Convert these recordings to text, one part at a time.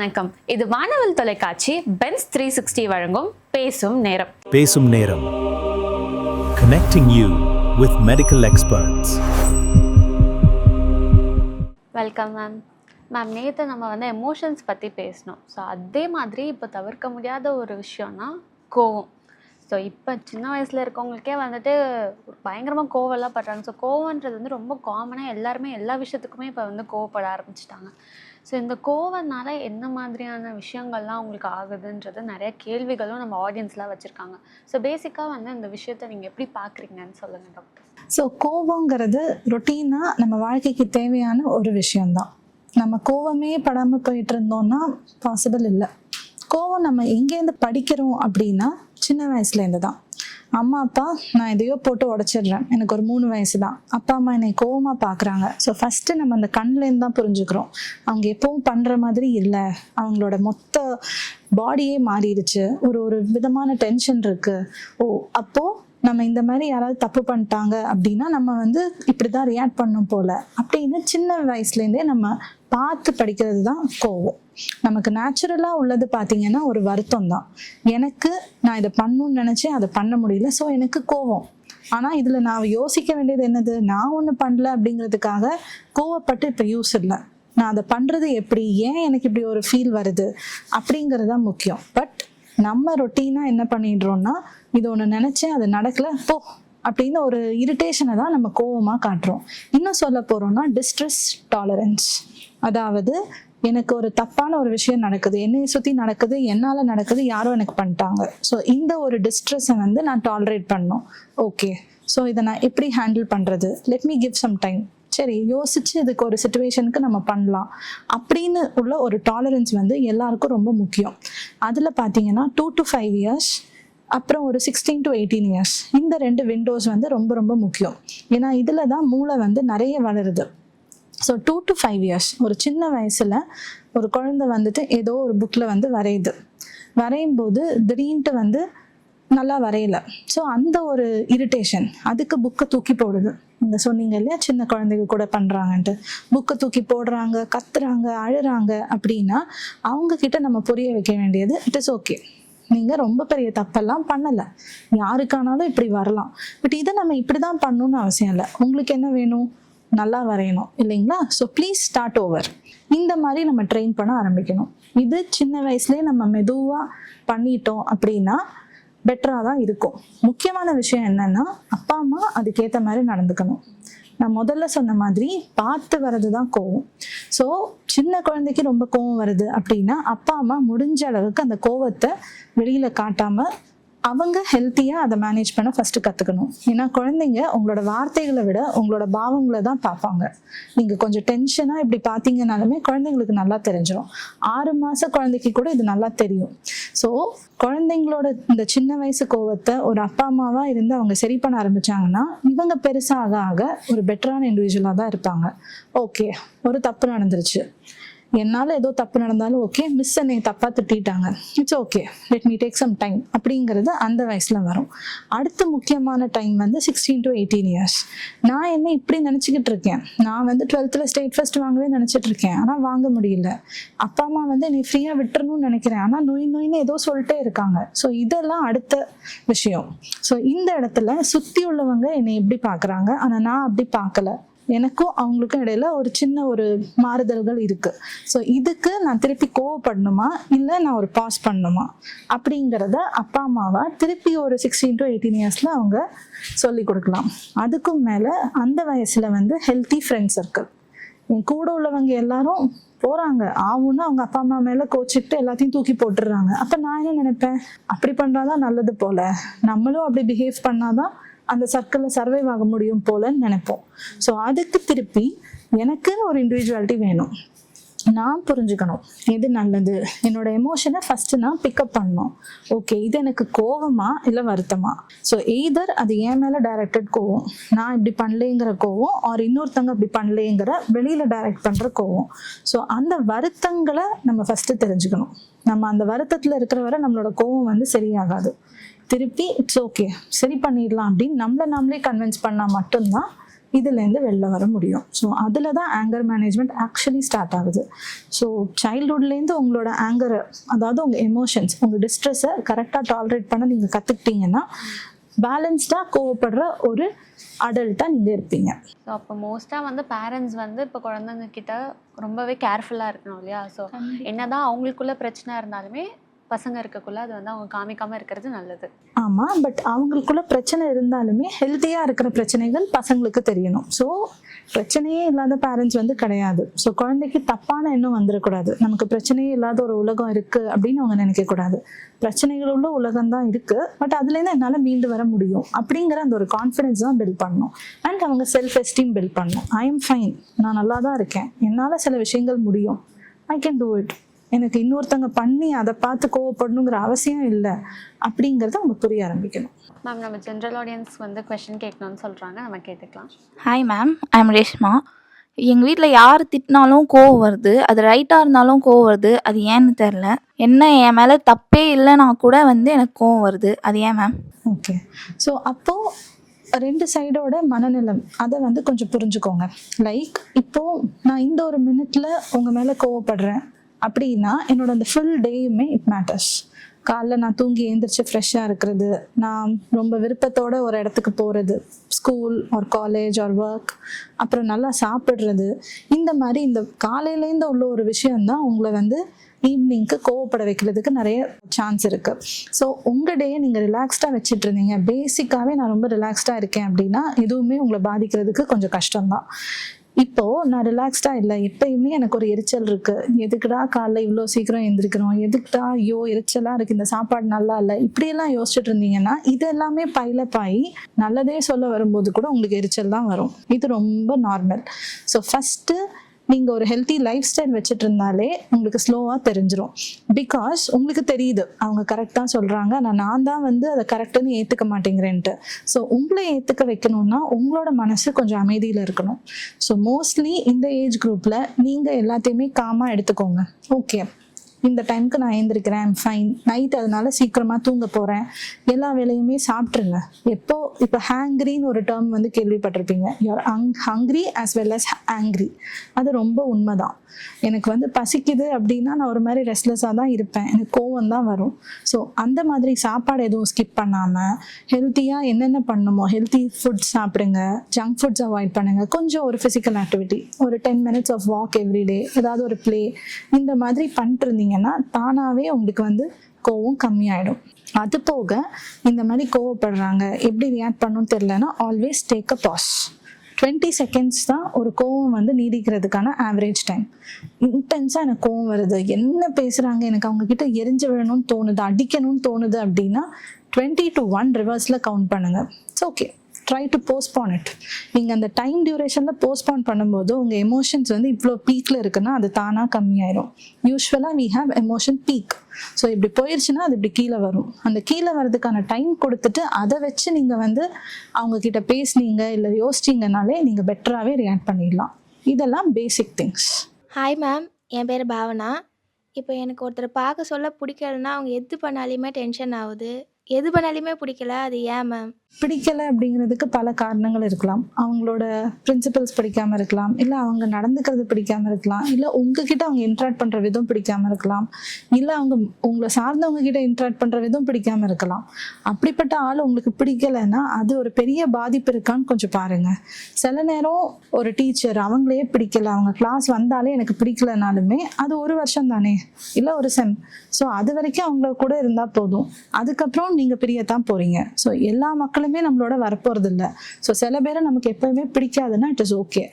வணக்கம். இது வானவில் தொலைக்காட்சி பென்ஸ் 360 வழங்கும் பேசும் நேரம். பேசும் நேரம். Connecting you with medical experts. Welcome ma'am. நேற்று நம்ம எமோஷன்ஸ் பற்றி பேசணும். ஸோ அதே மாதிரி இப்போ தவிர்க்க முடியாத ஒரு விஷயம்னா கோவம். ஸோ இப்போ சின்ன வயசில் இருக்கவங்களுக்கே பயங்கரமாக கோவம்லாம் படுறாங்க. ஸோ கோவன்றது ரொம்ப காமனாக எல்லாருமே எல்லா விஷயத்துக்குமே இப்போ கோவப்பட ஆரம்பிச்சிட்டாங்க. ஸோ இந்த கோவனால என்ன மாதிரியான விஷயங்கள்லாம் உங்களுக்கு ஆகுதுன்றது நிறைய கேள்விகளும் நம்ம ஆடியன்ஸ்லாம் வச்சுருக்காங்க. ஸோ பேசிக்காக இந்த விஷயத்தை நீங்கள் எப்படி பார்க்குறீங்கன்னு சொல்லுங்கள் டாக்டர். ஸோ கோவங்கிறது ரொட்டீனாக நம்ம வாழ்க்கைக்கு தேவையான ஒரு விஷயந்தான். நம்ம கோவமே படாமல் போயிட்டு இருந்தோம்னா பாசிபிள் இல்லை. கோவம் நம்ம எங்கேருந்து படிக்கிறோம் அப்படின்னா சின்ன வயசுலேருந்து தான். அம்மா அப்பா நான் எதையோ போட்டு உடச்சிடுறேன், எனக்கு ஒரு 3 வயசு தான், அப்பா அம்மா என்னை கோவமாக பார்க்குறாங்க. ஸோ ஃபஸ்ட்டு நம்ம அந்த கண்லேருந்து தான் புரிஞ்சுக்கிறோம் அவங்க எப்பவும் பண்ணுற மாதிரி இல்லை, அவங்களோட மொத்த பாடியே மாறிடுச்சு, ஒரு விதமான டென்ஷன் இருக்குது. அப்போது நம்ம இந்த மாதிரி யாராவது தப்பு பண்ணிட்டாங்க அப்படின்னா நம்ம இப்படி தான் ரியாக்ட் பண்ணும் போல அப்படின்னு சின்ன வயசுலேருந்தே நம்ம பார்த்து படிக்கிறது தான் கோவம். நமக்கு நேச்சுரலாக உள்ளது பார்த்தீங்கன்னா ஒரு வருத்தம் தான். எனக்கு நான் இதை பண்ணணும்னு நினச்சேன், அதை பண்ண முடியல, ஸோ எனக்கு கோவம். ஆனால் இதில் நான் யோசிக்க வேண்டியது என்னது, நான் ஒன்று பண்ணல அப்படிங்கிறதுக்காக கோவப்பட்டு இப்போ யூஸ் இல்லை. நான் அதை பண்ணுறது எப்படி, ஏன் எனக்கு இப்படி ஒரு ஃபீல் வருது அப்படிங்கிறது தான் முக்கியம். பட் நம்ம ரொட்டீனாக என்ன பண்ணிடுறோம்னா, இது ஒன்று நினச்சேன் அது நடக்கலை போ அப்படின்னு ஒரு இரிட்டேஷனை தான் நம்ம கோவமாக காட்டுறோம். இன்னும் சொல்ல போகிறோம்னா டிஸ்ட்ரெஸ் டாலரன்ஸ். அதாவது எனக்கு ஒரு தப்பான ஒரு விஷயம் நடக்குது, என்னையை சுற்றி நடக்குது, என்னால் நடக்குது, யாரோ எனக்கு பண்ணிட்டாங்க. ஸோ இந்த ஒரு டிஸ்ட்ரெஸ்ஸை நான் டாலரேட் பண்ணணும். ஓகே, ஸோ இதை நான் எப்படி ஹேண்டில் பண்ணுறது, let me give some time, சரி யோசிச்சு இதுக்கு ஒரு சிச்சுவேஷனுக்கு நம்ம பண்ணலாம் அப்படின்னு உள்ள ஒரு டாலரன்ஸ் எல்லாருக்கும் ரொம்ப முக்கியம். அதில் பார்த்தீங்கன்னா 2 to 5 years, அப்புறம் ஒரு 16 to 18 years, இந்த 2 விண்டோஸ் ரொம்ப ரொம்ப முக்கியம். ஏன்னா இதில் தான் மூளை நிறைய வளருது. ஸோ 2 to 5 years ஒரு சின்ன வயசில் ஒரு குழந்தை ஏதோ ஒரு புக்கில் வரையுது. வரையும் போது திடீர்னுட்டு நல்லா வரையலை. ஸோ அந்த ஒரு இரிட்டேஷன் அதுக்கு புக்கை தூக்கி போடுது. நீங்கள் சொன்னீங்க இல்லையா, சின்ன குழந்தைங்க கூட பண்ணுறாங்கன்ட்டு, புக்கை தூக்கி போடுறாங்க, கத்துறாங்க, அழுறாங்க. அப்படின்னா அவங்கக்கிட்ட நம்ம புரிய வைக்க வேண்டியது, இட் இஸ் ஓகே, நீங்கள் ரொம்ப பெரிய தப்பெல்லாம் பண்ணலை, யாருக்கானாலும் இப்படி வரலாம், பட் இதை நம்ம இப்படி தான் பண்ணணும்னு அவசியம் இல்லை. உங்களுக்கு என்ன வேணும், நல்லா வரையணும் இல்லைங்களா, ஸோ ப்ளீஸ் ஸ்டார்ட் ஓவர். இந்த மாதிரி நம்ம ட்ரெயின் பண்ண ஆரம்பிக்கணும். இது சின்ன வயசுலேயே நம்ம மெதுவாக பண்ணிட்டோம் அப்படின்னா பெட்டராக தான் இருக்கும். முக்கியமான விஷயம் என்னன்னா, அப்பா அம்மா அதுக்கேற்ற மாதிரி நடந்துக்கணும். நான் முதல்ல சொன்ன மாதிரி பார்த்து வர்றது தான் கோவம். ஸோ சின்ன குழந்தைக்கு ரொம்ப கோவம் வருது அப்படின்னா அப்பா அம்மா முடிஞ்ச அளவுக்கு அந்த கோவத்தை வெளியில் காட்டாமல் அவங்க ஹெல்த்தியாக அதை மேனேஜ் பண்ண ஃபஸ்ட்டு கற்றுக்கணும். ஏன்னா குழந்தைங்க உங்களோட வார்த்தைகளை விட உங்களோட பாவங்களை தான் பார்ப்பாங்க. நீங்கள் கொஞ்சம் டென்ஷனாக இப்படி பார்த்தீங்கன்னாலுமே குழந்தைங்களுக்கு நல்லா தெரிஞ்சிடும். 6 மாத குழந்தைக்கு கூட இது நல்லா தெரியும். ஸோ குழந்தைங்களோட இந்த சின்ன வயசு கோவத்தை ஒரு அப்பா அம்மாவாக இருந்து அவங்க சரி பண்ண ஆரம்பித்தாங்கன்னா இவங்க பெருசாக ஆக ஒரு பெட்டரான இண்டிவிஜுவலாக தான் இருப்பாங்க. ஓகே, ஒரு தப்பு நடந்துருச்சு, என்னால் ஏதோ தப்பு நடந்தாலும் ஓகே, மிஸ் என்னை தப்பாக திட்டாங்க, it's okay, let me take some time அப்படிங்கிறது அந்த வயசில் வரும். அடுத்த முக்கியமான டைம் 16 to 18 years. நான் என்ன இப்படி நினச்சிக்கிட்டு இருக்கேன், நான் 12th ஸ்டேட் ஃபர்ஸ்ட் வாங்கவே நினச்சிட்டு இருக்கேன், ஆனால் வாங்க முடியல. அப்பா அம்மா என்னை ஃப்ரீயாக விட்டுறணும்னு நினைக்கிறேன், ஆனால் நோயின்னு ஏதோ சொல்லிட்டே இருக்காங்க. ஸோ இதெல்லாம் அடுத்த விஷயம். ஸோ இந்த இடத்துல சுற்றி உள்ளவங்க என்னை எப்படி பார்க்குறாங்க, ஆனால் நான் அப்படி பார்க்கல, எனக்கும் அவங்களுக்கும் இடையில ஒரு சின்ன ஒரு மாறுதல்கள் இருக்கு. ஸோ இதுக்கு நான் திருப்பி கோவப்படணுமா இல்லை நான் ஒரு பாஸ் பண்ணணுமா அப்படிங்கிறத அப்பா அம்மாவா திருப்பி ஒரு 16 to 18 yearsல அவங்க சொல்லி கொடுக்கலாம். அதுக்கும் மேலே அந்த வயசுல ஹெல்த்தி ஃப்ரெண்ட் சர்க்கிள். என் கூட உள்ளவங்க எல்லாரும் போறாங்க ஆகும்னு அவங்க அப்பா அம்மா மேல கோச்சிக்கிட்டு எல்லாத்தையும் தூக்கி போட்டுடுறாங்க. அப்ப நான் என்ன நினைப்பேன், அப்படி பண்றாதான் நல்லது போல, நம்மளும் அப்படி பிஹேவ் பண்ணாதான் அந்த சர்க்கிளில் சர்வைவ் ஆக முடியும் போலன்னு நினைப்போம். ஸோ அதுக்கு திருப்பி எனக்குன்னு ஒரு இண்டிவிஜுவாலிட்டி வேணும். நான் புரிஞ்சுக்கணும் எது நல்லது, என்னோட எமோஷனை ஃபஸ்ட்டு நான் பிக்கப் பண்ணணும். ஓகே, இது எனக்கு கோவமா இல்லை வருத்தமா. ஸோ எய்தர் அது என் மேலே டைரக்டட் கோவம், நான் இப்படி பண்ணலேங்கிற கோவம், ஆர் இன்னொருத்தங்க இப்படி பண்ணலேங்கிற வெளியில் டைரக்ட் பண்ணுற கோவம். ஸோ அந்த வருத்தங்களை நம்ம ஃபஸ்ட்டு தெரிஞ்சுக்கணும். நம்ம அந்த வருத்தத்தில் இருக்கிற வரை நம்மளோட கோவம் சரியாகாது. திருப்பி இட்ஸ் ஓகே, சரி பண்ணிடலாம் அப்படின்னு நம்மளை நாமளே கன்வின்ஸ் பண்ணால் மட்டும்தான் இதுலேருந்து வெளில வர முடியும். ஸோ அதில் தான் ஆங்கர் மேனேஜ்மெண்ட் ஆக்சுவலி ஸ்டார்ட் ஆகுது. ஸோ சைல்ட்ஹுட்லேருந்து உங்களோட ஆங்கரை, அதாவது உங்கள் எமோஷன்ஸ், உங்கள் டிஸ்ட்ரெஸ்ஸை கரெக்டாக டாலரேட் பண்ண நீங்கள் கற்றுக்கிட்டீங்கன்னா பேலன்ஸ்டாக கோவப்படுற ஒரு அடல்ட்டாக நீங்கள் இருப்பீங்க. ஸோ அப்போ மோஸ்ட்டாக வந்து பேரண்ட்ஸ் வந்து இப்போ குழந்தைங்க கிட்ட ரொம்பவே கேர்ஃபுல்லாக இருக்கணும் இல்லையா? ஸோ என்னதான் அவங்களுக்குள்ள பிரச்சனை இருந்தாலுமே பசங்க இருக்கக்குள்ள அது வந்து அவங்க காமிக்காமல் இருக்கிறது நல்லது. ஆமாம், பட் அவங்களுக்குள்ள பிரச்சனை இருந்தாலுமே ஹெல்த்தியாக இருக்கிற பிரச்சனைகள் பசங்களுக்கு தெரியணும். ஸோ பிரச்சனையே இல்லாத பேரண்ட்ஸ் வந்து கிடையாது. ஸோ குழந்தைக்கு தப்பான எண்ணம் வந்துடக்கூடாது, நமக்கு பிரச்சனையே இல்லாத ஒரு உலகம் இருக்குது அப்படின்னு அவங்க நினைக்கக்கூடாது. பிரச்சனைகள் உள்ள உலகம் தான் இருக்குது, பட் அதுலேருந்து என்னால் மீண்டு வர முடியும் அப்படிங்கிற அந்த ஒரு கான்ஃபிடென்ஸ் தான் பில்ட் பண்ணணும். அண்ட் அவங்க செல்ஃப் எஸ்டீம் பில்ட் பண்ணணும். ஐ எம் ஃபைன், நான் நல்லா தான் இருக்கேன், என்னால் சில விஷயங்கள் முடியும், ஐ கேன் டூ இட், எனக்கு இன்னொருத்தங்க பண்ணி அதை பார்த்து கோவப்படணுங்கிற அவசியம் இல்லை அப்படிங்கிறத அவங்க புரிய ஆரம்பிக்கணும். மேம், நம்ம ஜென்ரல் ஆடியன்ஸ் வந்து கொஸ்டின் கேட்கணும்னு சொல்கிறாங்க, நம்ம கேட்டுக்கலாம். Hi ma'am, I am Reshma. எங்கள் வீட்டில் யார் திட்டினாலும் கோவம் வருது, அது ரைட்டாக இருந்தாலும் கோவம் வருது, அது ஏன்னு தெரில. என்ன என் மேலே தப்பே இல்லைனா கூட வந்து எனக்கு கோவம் வருது, அது ஏன் மேம்? ஓகே, ஸோ அப்போது ரெண்டு சைடோட மனநிலம் அதை வந்து கொஞ்சம் புரிஞ்சுக்கோங்க. லைக் இப்போது நான் இந்த ஒரு மினிட்ல உங்கள் மேலே கோவப்படுறேன் அப்படின்னா என்னோட அந்த ஃபுல் டேயுமே இட் மேட்டர்ஸ். காலைல நான் தூங்கி எழுந்திரிச்சு ஃப்ரெஷ்ஷாக இருக்கிறது, நான் ரொம்ப விருப்பத்தோடு ஒரு இடத்துக்கு போகிறது, ஸ்கூல் ஒரு காலேஜ் ஒரு ஒர்க், அப்புறம் நல்லா சாப்பிட்றது, இந்த மாதிரி இந்த காலையிலேருந்து உள்ள ஒரு விஷயந்தான் உங்களை வந்து ஈவினிங்க்கு கோவப்பட வைக்கிறதுக்கு நிறைய சான்ஸ் இருக்குது. ஸோ உங்கள் டேயை நீங்கள் ரிலாக்ஸ்டாக வச்சுட்டு இருந்தீங்க, பேசிக்காகவே நான் ரொம்ப ரிலாக்ஸ்டாக இருக்கேன் அப்படின்னா எதுவுமே உங்களை பாதிக்கிறதுக்கு கொஞ்சம் கஷ்டம்தான். இப்போது நான் ரிலாக்ஸ்டாக இல்லை, எப்பயுமே எனக்கு ஒரு எரிச்சல் இருக்குது, எதுக்குடா காலைல இவ்வளோ சீக்கிரம் எழுந்திரிக்கிறோம், எதுக்குடா ஐயோ எரிச்சலாக இருக்குது, இந்த சாப்பாடு நல்லா இல்லை, இப்படியெல்லாம் யோசிச்சுட்டு இருந்தீங்கன்னா இது எல்லாமே பைலப் ஆகி நல்லதே சொல்ல வரும்போது கூட உங்களுக்கு எரிச்சல் தான் வரும். இது ரொம்ப நார்மல். ஸோ ஃபஸ்ட்டு நீங்கள் ஒரு ஹெல்த்தி லைஃப் ஸ்டைல் வச்சுட்டு இருந்தாலே உங்களுக்கு ஸ்லோவாக தெரிஞ்சிடும். பிகாஸ் உங்களுக்கு தெரியுது அவங்க கரெக்டாக சொல்கிறாங்க, நான் தான் வந்து அதை கரெக்டுன்னு ஏற்றுக்க மாட்டேங்கிறேன்ட்டு. ஸோ உங்களை ஏற்றுக்க வைக்கணும்னா உங்களோட மனசு கொஞ்சம் அமைதியில் இருக்கணும். ஸோ மோஸ்ட்லி இந்த ஏஜ் குரூப்பில் நீங்கள் எல்லாத்தையுமே காமாக எடுத்துக்கோங்க. ஓகே, இந்த டைமுக்கு நான் எழுந்திருக்கிறேன், ஐம் ஃபைன், நைட் அதனால சீக்கிரமாக தூங்க போகிறேன், எல்லா வேலையுமே சாப்பிட்ருங்க. இப்போ ஹேங்க்ரின்னு ஒரு டேர்ம் வந்து கேள்விப்பட்டிருப்பீங்க. You're hungry as well as angry. அது ரொம்ப உண்மைதான். எனக்கு வந்து பசிக்குது அப்படின்னா நான் ஒரு மாதிரி ரெஸ்ட்லெஸ்ஸாக தான் இருப்பேன், எனக்கு கோவம் தான் வரும். ஸோ அந்த மாதிரி சாப்பாடு எதுவும் ஸ்கிப் பண்ணாமல் ஹெல்த்தியாக என்னென்ன பண்ணணுமோ ஹெல்த்தி ஃபுட்ஸ் சாப்பிடுங்க, ஜங்க் ஃபுட்ஸ் அவாய்ட் பண்ணுங்கள், கொஞ்சம் ஒரு ஃபிசிக்கல் ஆக்டிவிட்டி, ஒரு 10 minutes ஆஃப் வாக் எவ்ரிடே, ஏதாவது ஒரு ப்ளே, இந்த மாதிரி பண்ணிட்டு இருந்தீங்கன்னா தானாகவே உங்களுக்கு வந்து கோவம் கம்மியாயிடும். அது போக இந்த மாதிரி கோவப்படுறாங்க எப்படி ரியாக்ட் பண்ணணும்னு தெரியலன்னா always take a pause. 20 seconds தான் ஒரு கோவம் வந்து நீடிக்கிறதுக்கான ஆவரேஜ் டைம். இன்டென்ஸாக எனக்கு கோவம் வருது, என்ன பேசுகிறாங்க, எனக்கு அவங்கக்கிட்ட எரிஞ்சு விழணும்னு தோணுது, அடிக்கணும்னு தோணுது அப்படின்னா 20 to 1 ரிவர்ஸில் கவுண்ட் பண்ணுங்கள். It's okay, try to postpone it. நீங்கள் அந்த டைம் டியூரேஷனில் போஸ்ட்பான் பண்ணும்போது உங்கள் எமோஷன்ஸ் வந்து இவ்வளோ பீக்கில் இருக்குன்னா அது தானாக கம்மியாயிரும். யூஸ்வலாக we have emotion peak. So இப்படி போயிடுச்சுன்னா அது இப்படி கீழே வரும். அந்த கீழே வர்றதுக்கான டைம் கொடுத்துட்டு அதை வச்சு நீங்கள் வந்து அவங்கக்கிட்ட பேசுனீங்க இல்லை யோசிச்சிங்கனாலே நீங்கள் பெட்டராகவே ரியாக்ட் பண்ணிடலாம். இதெல்லாம் பேசிக் திங்ஸ். ஹாய் மேம், என் பேர் பாவனா. இப்போ எனக்கு ஒருத்தரை பார்க்க சொல்ல பிடிக்கலன்னா அவங்க எது பண்ணாலுமே டென்ஷன் ஆகுது, எது பண்ணாலுமே பிடிக்கல, அது ஏன் மேம்? பிடிக்கலை அப்படிங்கிறதுக்கு பல காரணங்கள் இருக்கலாம். அவங்களோட பிரின்சிபல்ஸ் பிடிக்காமல் இருக்கலாம், இல்லை அவங்க நடந்துக்கிறது பிடிக்காமல் இருக்கலாம், இல்லை உங்ககிட்ட அவங்க இன்ட்ராக்ட் பண்ணுற விதம் பிடிக்காமல் இருக்கலாம், இல்லை அவங்க உங்களை சார்ந்தவங்க கிட்ட இன்ட்ராக்ட் பண்ணுற விதம் பிடிக்காமல் இருக்கலாம். அப்படிப்பட்ட ஆள் உங்களுக்கு பிடிக்கலைன்னா அது ஒரு பெரிய பாதிப்பு இருக்கான்னு கொஞ்சம் பாருங்கள். சில நேரம் ஒரு டீச்சர் அவங்களே பிடிக்கல, அவங்க கிளாஸ் வந்தாலே எனக்கு பிடிக்கலனாலுமே அது ஒரு வருஷம் தானே, இல்லை ஒரு செம். ஸோ அது வரைக்கும் அவங்கள கூட இருந்தால் போதும், அதுக்கப்புறம் நீங்கள் பிரியத்தான் போகிறீங்க. ஸோ எல்லா மக்களுமே நம்மளோட வரப்போகிறது இல்லை. ஸோ சில பேரை நமக்கு எப்போவுமே பிடிக்காதுன்னா இட் இஸ் ஓகே.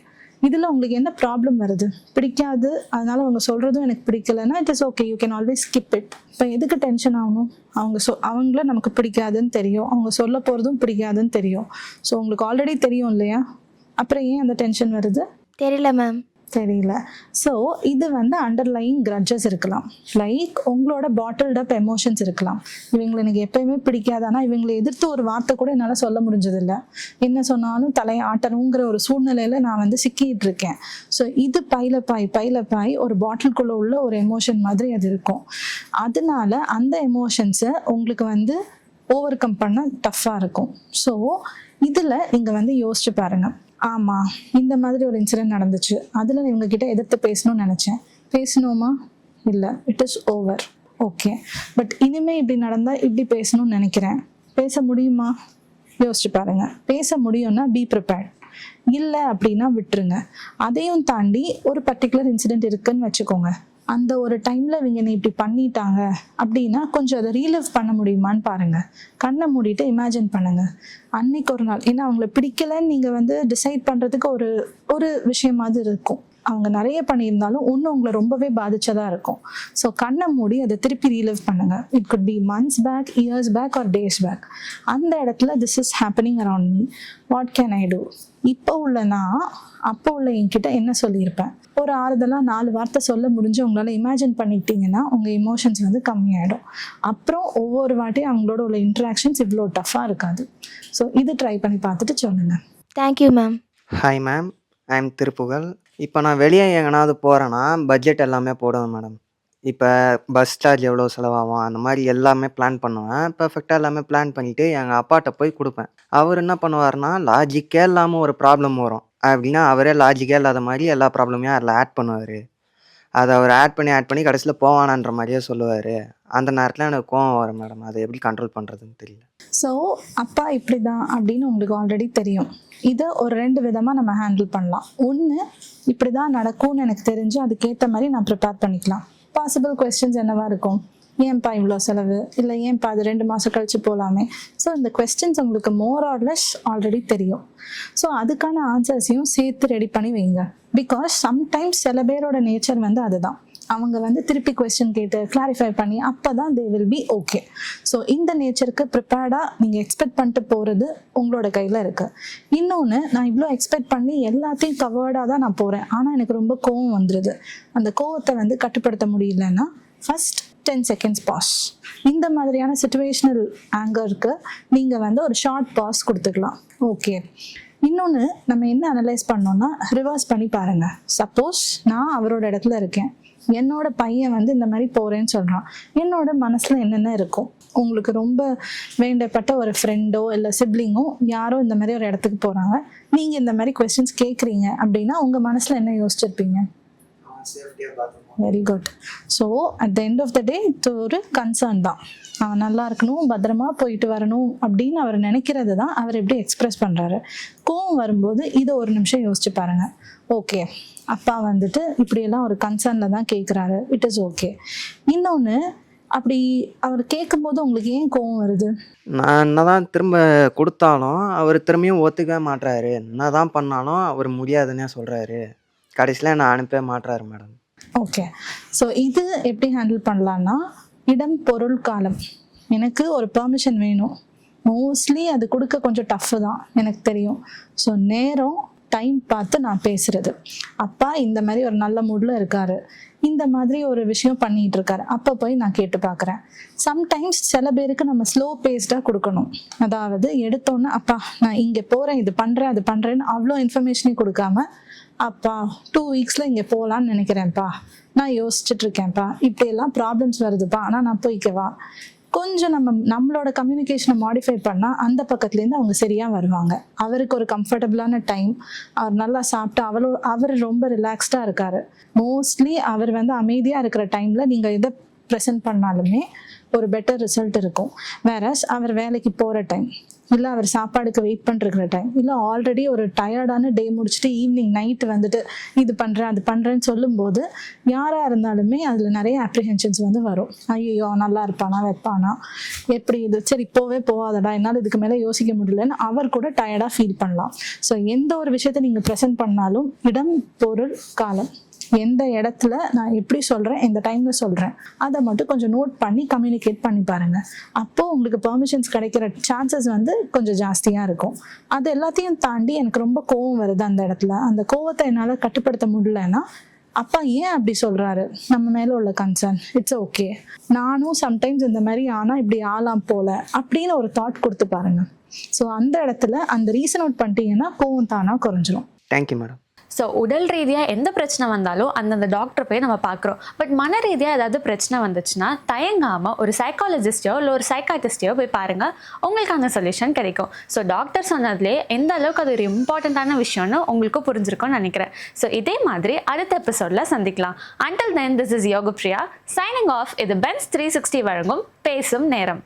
இதில் உங்களுக்கு என்ன ப்ராப்ளம் வருது? பிடிக்காது, அதனால அவங்க சொல்கிறதும் எனக்கு பிடிக்கலைன்னா it is okay, you can always skip it. இப்போ எதுக்கு டென்ஷன் ஆகணும்? அவங்கள நமக்கு பிடிக்காதுன்னு தெரியும், அவங்க சொல்ல போகிறதும் பிடிக்காதுன்னு தெரியும். ஸோ உங்களுக்கு ஆல்ரெடி தெரியும் இல்லையா, அப்புறம் ஏன் அந்த டென்ஷன் வருது? தெரியல மேம். தெரியல. ஸோ இது வந்து அண்டர்லைங் கிரட்ஜஸ் இருக்கலாம், லைக் உங்களோட பாட்டில்ட் அப் எமோஷன்ஸ் இருக்கலாம். இவங்களை எனக்கு எப்பயுமே பிடிக்காது, ஆனால் இவங்களை எதிர்த்து ஒரு வார்த்தை கூட என்னால் சொல்ல முடிஞ்சதில்லை, என்ன சொன்னாலும் தலையை ஆட்டணுங்கிற ஒரு சூழ்நிலையில் நான் வந்து சிக்கிட்டு இருக்கேன். ஸோ இது பைலப்பாய் ஒரு பாட்டிலுக்குள்ளே உள்ள ஒரு எமோஷன் மாதிரி அது இருக்கும். அதனால அந்த எமோஷன்ஸை உங்களுக்கு வந்து ஓவர் கம் பண்ண டஃப்பாக இருக்கும். ஸோ இதில் நீங்கள் வந்து யோசிச்சு பாருங்கள், ஆமாம் இந்த மாதிரி ஒரு இன்சிடென்ட் நடந்துச்சு, அதில் இவங்ககிட்ட எதிர்த்து பேசணும்னு நினச்சேன், பேசணுமா? இல்லை, it is over. Okay, but இனிமேல் இப்படி நடந்தால் இப்படி பேசணும்னு நினைக்கிறேன், பேச முடியுமா? யோசிச்சு பாருங்க. பேச முடியும்னா பி ப்ரிப்பேர்ட், இல்லை அப்படின்னா விட்டுருங்க. அதையும் தாண்டி ஒரு பர்டிகுலர் இன்சிடென்ட் இருக்குன்னு வச்சுக்கோங்க, அந்த ஒரு டைமில் இவங்க என்னை இப்படி பண்ணிட்டாங்க அப்படின்னா கொஞ்சம் அதை ரீலிவ் பண்ண முடியுமான்னு பாருங்கள். கண்ணை மூடிட்டு இமேஜின் பண்ணுங்கள். அன்னைக்கு ஒரு நாள், ஏன்னா அவங்கள பிடிக்கலன்னு நீங்கள் டிசைட் பண்ணுறதுக்கு ஒரு ஒரு விஷயமாவது இருக்கும். அவங்க நிறைய பண்ணியிருந்தாலும் ஒன்று உங்களை ரொம்பவே பாதிச்சதாக இருக்கும். ஸோ கண்ணை மூடி அதை திருப்பி ரீலிவ் பண்ணுங்கள். It could be months back, years back or days back. அந்த இடத்துல this is happening around me, what can I do? இப்போ உள்ளனா அப்போ உள்ள என்கிட்ட என்ன சொல்லியிருப்பேன்? ஒரு ஆறுதலாக 4 வார்த்தை சொல்ல முடிஞ்சு உங்களால் இமேஜின் பண்ணிக்கிட்டீங்கன்னா உங்கள் எமோஷன்ஸ் கம்மியாயிடும். அப்புறம் ஒவ்வொரு வாட்டியும் அவங்களோட உள்ள இன்ட்ராக்ஷன்ஸ் இவ்வளோ டஃப்பாக இருக்காது. ஸோ இது ட்ரை பண்ணி பார்த்துட்டு சொல்லுங்கள். Thank you ma'am. Hi ma'am, I am Thiruppugazh. இப்போ நான் வெளியே எங்கேனாவது போகிறேன்னா பட்ஜெட் எல்லாமே போடுவேன் மேடம். இப்போ பஸ் சார்ஜ் எவ்வளோ செலவாகும் அந்த மாதிரி எல்லாமே பிளான் பண்ணுவேன். பெர்ஃபெக்டாக எல்லாமே பிளான் பண்ணிவிட்டு எங்கள் அப்பாட்ட போய் கொடுப்பேன். அவர் என்ன பண்ணுவார்னா, லாஜிக்கே இல்லாமல் ஒரு ப்ராப்ளம் வரும் அப்படின்னா அவரே லாஜிக்கே இல்லாத மாதிரி எல்லா ப்ராப்ளமையும் அதில் ஆட் பண்ணுவார். அதை அவர் ஆட் பண்ணி கடைசியில் போவானான்ற மாதிரியே சொல்லுவார். அந்த நேரத்தில் எனக்கு கோவம் வரும் மேடம். அதை எப்படி கண்ட்ரோல் பண்ணுறதுன்னு தெரியல. ஸோ அப்பா இப்படி தான் அப்படின்னு உங்களுக்கு ஆல்ரெடி தெரியும். இதை ஒரு 2 விதமாக நம்ம ஹேண்டில் பண்ணலாம். ஒன்று, இப்படி தான் நடக்கும்னு எனக்கு தெரிஞ்சு அதுக்கேற்ற மாதிரி நான் ப்ரிப்பேர் பண்ணிக்கலாம். பாசிபிள் கொஸ்டின்ஸ் என்னவா இருக்கும்? ஏன்ப்பா இவ்வளோ செலவு, இல்லை ஏன்ப்பா அது 2 மாதம் கழிச்சு போகலாமே. ஸோ இந்த கொஸ்டின்ஸ் உங்களுக்கு மோர் ஆர் லெஸ் ஆல்ரெடி தெரியும். ஸோ அதுக்கான ஆன்சர்ஸையும் சேர்த்து ரெடி பண்ணி வைங்க. பிகாஸ் சம்டைம்ஸ் சில பேரோட நேச்சர் அதுதான், அவங்க திருப்பி கொஸ்டின் கேட்டு கிளாரிஃபை பண்ணி அப்போ தான் they will be okay. So இந்த நேச்சருக்கு ப்ரிப்பேர்டாக நீங்கள் எக்ஸ்பெக்ட் பண்ணிட்டு போகிறது உங்களோட கையில் இருக்குது. இன்னொன்று, நான் இவ்வளோ எக்ஸ்பெக்ட் பண்ணி எல்லாத்தையும் கவர்டாக தான் நான் போகிறேன், ஆனால் எனக்கு ரொம்ப கோவம் வந்துடுது. அந்த கோவத்தை கட்டுப்படுத்த முடியலன்னா ஃபஸ்ட் 10 seconds பாஸ். இந்த மாதிரியான சிச்சுவேஷனல் ஆங்கருக்கு நீங்கள் ஒரு ஷார்ட் பாஸ் கொடுத்துக்கலாம். ஓகே. இன்னொன்று, நம்ம என்ன அனலைஸ் பண்ணோன்னா ரிவர்ஸ் பண்ணி பாருங்கள். சப்போஸ் நான் அவரோட இடத்துல இருக்கேன், என்னோட பையன் இந்த மாதிரி போகிறேன்னு சொல்கிறான், என்னோட மனசில் என்னென்ன இருக்கும்? உங்களுக்கு ரொம்ப வேண்டப்பட்ட ஒரு ஃப்ரெண்டோ இல்லை சிப்ளிங்கோ யாரோ இந்த மாதிரி ஒரு இடத்துக்கு போகிறாங்க, நீங்கள் இந்த மாதிரி கொஸ்டின்ஸ் கேட்குறீங்க அப்படின்னா உங்கள் மனசில் என்ன யோசிச்சிருப்பீங்க? Very good. So at the end of the day இது ஒரு கன்சர்ன் தான். அவன் நல்லா இருக்கணும், பத்திரமா போயிட்டு வரணும் அப்படின்னு அவர் நினைக்கிறது தான் அவர் எப்படி எக்ஸ்பிரஸ் பண்ணுறாரு. கோவம் வரும்போது இதை ஒரு நிமிஷம் யோசிச்சு பாருங்க. ஓகே, அப்பா இப்படியெல்லாம் ஒரு கன்சர்னில் தான் கேட்குறாரு, இட் இஸ் ஓகே. இன்னொன்று, அப்படி அவர் கேட்கும்போது உங்களுக்கு ஏன் கோவம் வருது? நான் என்னதான் திரும்ப கொடுத்தாலும் அவர் திரும்பியும் ஒத்துக்கவே மாட்டுறாரு. என்னதான் பண்ணாலும் அவர் முடியாதுன்னே சொல்கிறாரு. கடைசியில் நான் அனுப்பவே மாட்டுறாரு மேடம். ஓகே. ஸோ இது எப்படி ஹேண்டில் பண்ணலான்னா, இடம் பொருள் காலம். எனக்கு ஒரு பெர்மிஷன் வேணும், மோஸ்ட்லி அது கொடுக்க கொஞ்சம் டஃப்பு தான் எனக்கு தெரியும். ஸோ நேரம் டைம் பார்த்து நான் பேசுறது. அப்பா இந்த மாதிரி ஒரு நல்ல மூடில் இருக்காரு, இந்த மாதிரி ஒரு விஷயம் பண்ணிட்டு இருக்காரு, அப்போ போய் நான் கேட்டு பார்க்குறேன். சம்டைம்ஸ் சில பேருக்கு நம்ம ஸ்லோ பேஸ்டாக கொடுக்கணும். அதாவது எடுத்தோன்னே அப்பா நான் இங்கே போகிறேன், இது பண்ணுறேன், அது பண்ணுறேன்னு அவ்வளோ இன்ஃபர்மேஷனையும் கொடுக்காம, அப்பா 2 weeksல இங்கே போகலான்னு நினைக்கிறேன்ப்பா, நான் யோசிச்சுட்டு இருக்கேன்ப்பா, இப்படியெல்லாம் ப்ராப்ளம்ஸ் வருதுப்பா, ஆனால் நான் போய்க்கவா. கொஞ்சம் நம்மளோட கம்யூனிகேஷனை மாடிஃபை பண்ணால் அந்த பக்கத்துலேருந்து அவங்க சரியாக வருவாங்க. அவருக்கு ஒரு கம்ஃபர்டபுளான டைம், அவர் நல்லா சாப்பிட்டு அவர் ரொம்ப ரிலாக்ஸ்டாக இருக்கார். மோஸ்ட்லி அவர் அமைதியாக இருக்கிற டைமில் நீங்கள் எதை ப்ரெசென்ட் பண்ணாலுமே ஒரு பெட்டர் ரிசல்ட் இருக்கும். வேறஸ் அவர் வேலைக்கு போகிற டைம், இல்லை அவர் சாப்பாடுக்கு வெயிட் பண்ணிருக்கிற டைம், இல்லை ஆல்ரெடி ஒரு டயர்டான டே முடிச்சுட்டு ஈவினிங் நைட்டு இது பண்ணுறேன் அது பண்ணுறேன்னு சொல்லும்போது யாராக இருந்தாலுமே அதில் நிறைய அப்ரிஹென்ஷன்ஸ் வரும். ஐயோ நல்லா இருப்பானா வைப்பானா, எப்படி இது, சரி போவே போகாதடா, என்னால் இதுக்கு மேலே யோசிக்க முடியலன்னு அவர் கூட டயர்டாக ஃபீல் பண்ணலாம். ஸோ எந்த ஒரு விஷயத்தை நீங்கள் ப்ரெசென்ட் பண்ணாலும் இடம் பொருள் காலம், எந்த இடத்துல நான் எப்படி சொல்கிறேன், எந்த டைமில் சொல்கிறேன், அதை மட்டும் கொஞ்சம் நோட் பண்ணி கம்யூனிகேட் பண்ணி பாருங்கள். அப்போது உங்களுக்கு பெர்மிஷன்ஸ் கிடைக்கிற சான்சஸ் கொஞ்சம் ஜாஸ்தியாக இருக்கும். அது எல்லாத்தையும் தாண்டி எனக்கு ரொம்ப கோவம் வருது அந்த இடத்துல, அந்த கோவத்தை என்னால் கட்டுப்படுத்த முடியலன்னா அப்பா ஏன் அப்படி சொல்கிறாரு, நம்ம மேலே உள்ள கன்சர்ன், இட்ஸ் ஓகே, நானும் சம்டைம்ஸ் இந்த மாதிரி ஆனால் இப்படி ஆலாம் போல அப்படின்னு ஒரு தாட் கொடுத்து பாருங்கள். ஸோ அந்த இடத்துல அந்த ரீசன் அவுட் பண்ணிட்டீங்கன்னா கோவம் தானாக குறைஞ்சிரும். Thank you madam. ஸோ உடல் ரீதியாக எந்த பிரச்சனை வந்தாலும் அந்தந்த டாக்டர் போய் நம்ம பார்க்குறோம். பட் மன ரீதியாக ஏதாவது பிரச்சனை வந்துச்சுன்னா தயங்காமல் ஒரு சைக்காலஜிஸ்டையோ இல்லை ஒரு சைக்காட்டிஸ்டையோ போய் பாருங்கள், உங்களுக்கு அந்த சொல்யூஷன் கிடைக்கும். ஸோ டாக்டர் சொன்னதுலேயே எந்த அளவுக்கு அது ஒரு இம்பார்ட்டண்ட்டான விஷயம்னு உங்களுக்கு புரிஞ்சிருக்கும்னு நினைக்கிறேன். ஸோ இதே மாதிரி அடுத்த எபிசோடில் சந்திக்கலாம். Until then, this is Yoga Priya signing off. இது பென்ஸ் 360 வழங்கும் பேசும் நேரம்.